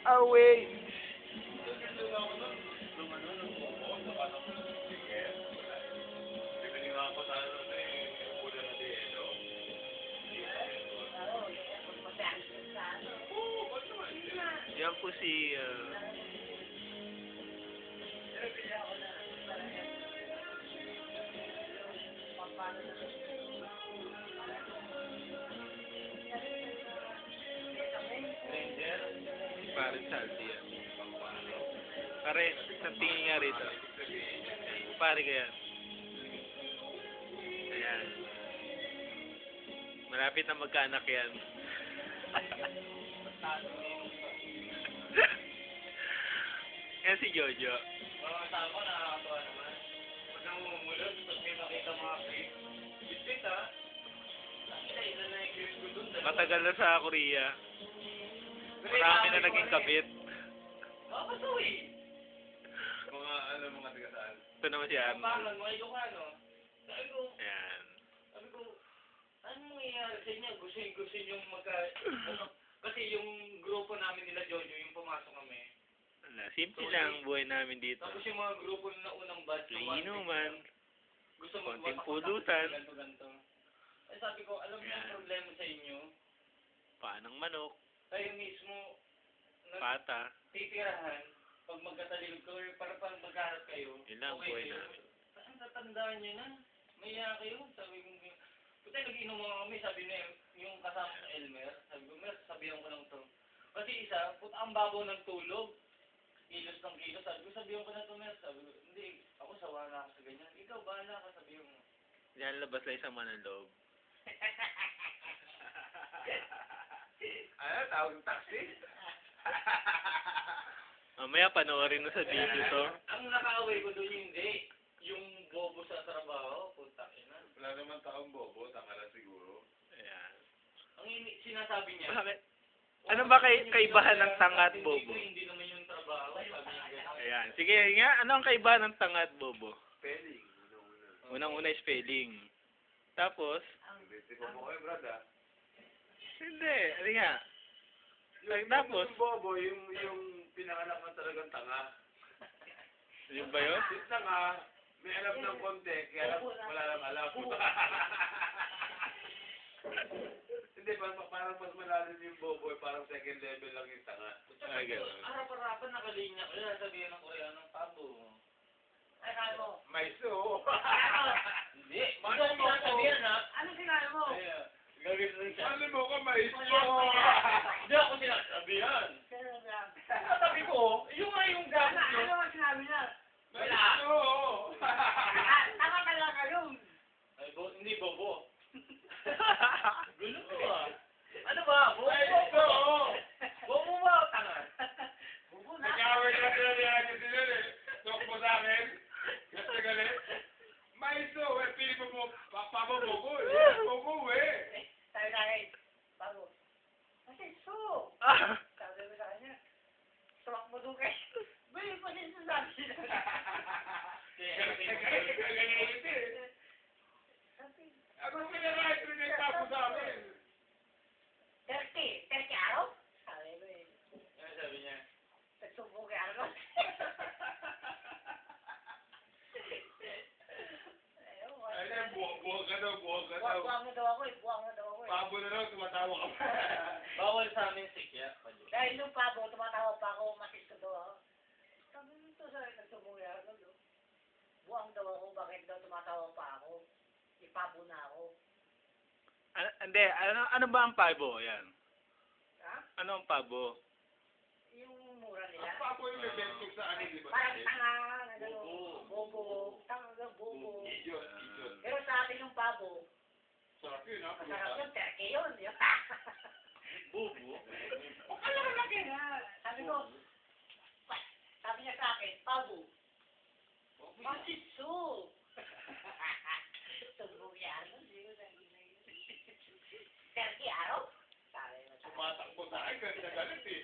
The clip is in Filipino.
away. Yan po si Pare Salty yan. Pare, sa tingin nga rito. Pare ka yan. Ayan. Malapit na magkaanak yan. Yan si Jojo. Mga kasama, nakakatawa naman. Pag namumulot, pag may makita mga clip, bitit ha. Ilan na yung clip ko dun. Matagal na sa Korea. Marami na naging kabit. Makakasuwi. Mga tigasaan. Ito naman si Arnold. Pangan, mga Ilocano. Ayan. Sabi ko, ano mangyayari sa inyo? Gusto yung kasi yung grupo namin nila Jojo, yung pumasok kami. Wala, simple lang ang buhay namin dito. Tapos yung mga grupo na unang batch. Inuman. Gusto Konting pulutan. Ganto. Ay sabi ko, alam mo yung problema sa inyo? Paanang manok. Kayo mismo, Pata. titirahan, pag magkatalikod kayo, para magkaharap kayo, Yun lang ang okay buhay kayo. namin. Saan tatandaan nyo na? Maya kayo. Sabi ko, puti nag-inom mga kami, sabi niya, yung kasama sa Elmer, sabi ko, Mer, sabihan ko lang to. Kasi isa, puta ang babaw ng tulog. Kilos ng kilos. Sabi ko, sabihan ko na to, Mer. Sabi ko, hindi, ako sawa na ako sa ganyan. Ikaw, bahala ka, sabihan mo. Yan, labas lang isang mananloob. Ano? Tawag ng taxi? Mamaya panoorin mo sa video to. Ang nakaaway ko doon hindi. Yung bobo sa trabaho, puta ina. Wala naman taong bobo, tanga lang siguro. Ayan. Ang sinasabi niya, Bakit? Ano ba kaibahan ng tanga at bobo? Hindi naman yung trabaho, sabi niya gano'n. Ayan. Sige nga, ano ang kaibahan ng tanga at bobo? Spelling. Unang-una spelling. Tapos, Hindi pa mo kayo, brad, ha? hindi. Ano nga? Tapos, Yung bobo, yung pinanganak na talagang tanga. yun ba yun? Yung tanga, may alam ng konti, kaya wala lang alam. Hindi, parang mas malalim yung bobo, parang second level lang yung tanga. Ay, gano'n. Harap-harapan nakalinya ko yan, sabihin ng Koreano ng pabo. Ay, kaya mo. Maiso. Hindi, ano mo sabihin ha? Ano sinabi mo? Gagawin lang siya. Ano mo ka, maiso? Hindi ako sinasabihan. Sabi ko, yung nga yung gamit Ano nyo. ang sinabi niya? Maiso. Tama talaga yun. Ay, hindi bobo. Gulo ko ah. Ano ba? Bobo? Maiso. Bobo ba o tanga? Bubo na. Nag-away na sila niya sila eh. Talk mo sa akin. Kasi galit. Maiso, eh, pili mo bobo eh. Bobo eh. Sabi na rin, bago. Kasi so. Sabi mo sa kanya, suwak mo doon kayo. Bili ko din sa sabi niya. Galit eh. Ako pinarahit rin yung tapo sa akin. 30 araw? Sabi mo eh. Ano sabi niya? Nagsubok kay araw. Ay, buwag ka daw. Buwang mo daw ako eh. Pabo na daw, tumatawa ka pa. Bawal sa amin sikya. Dahil nung pabo, tumatawa pa ako, masisto daw ako. Sabi mo ito sa nagsubok kay araw. Buwang daw ako, bakit daw tumatawa pa ako? Ipabo na ako. Hindi, ano ba ang pabo? Yan. Ha? Ano ang pabo? Yung mura nila. Ang pabo yung nag-bentog sa akin, di ba? Parang tanga, na gano'n. Bobo. Bobo. Tanga na bobo. Idiot. Pero sa atin yung pabo, Sarap yun, ha? masarap yun, terke yun. Yun. Bobo? O kala ko laki na. Sabi ko, sabi niya sa akin, pabo. Masitso. Tumbong yan. Terke araw? Sabi mo sa akin. Tumatakbo sa akin, galit na galit eh.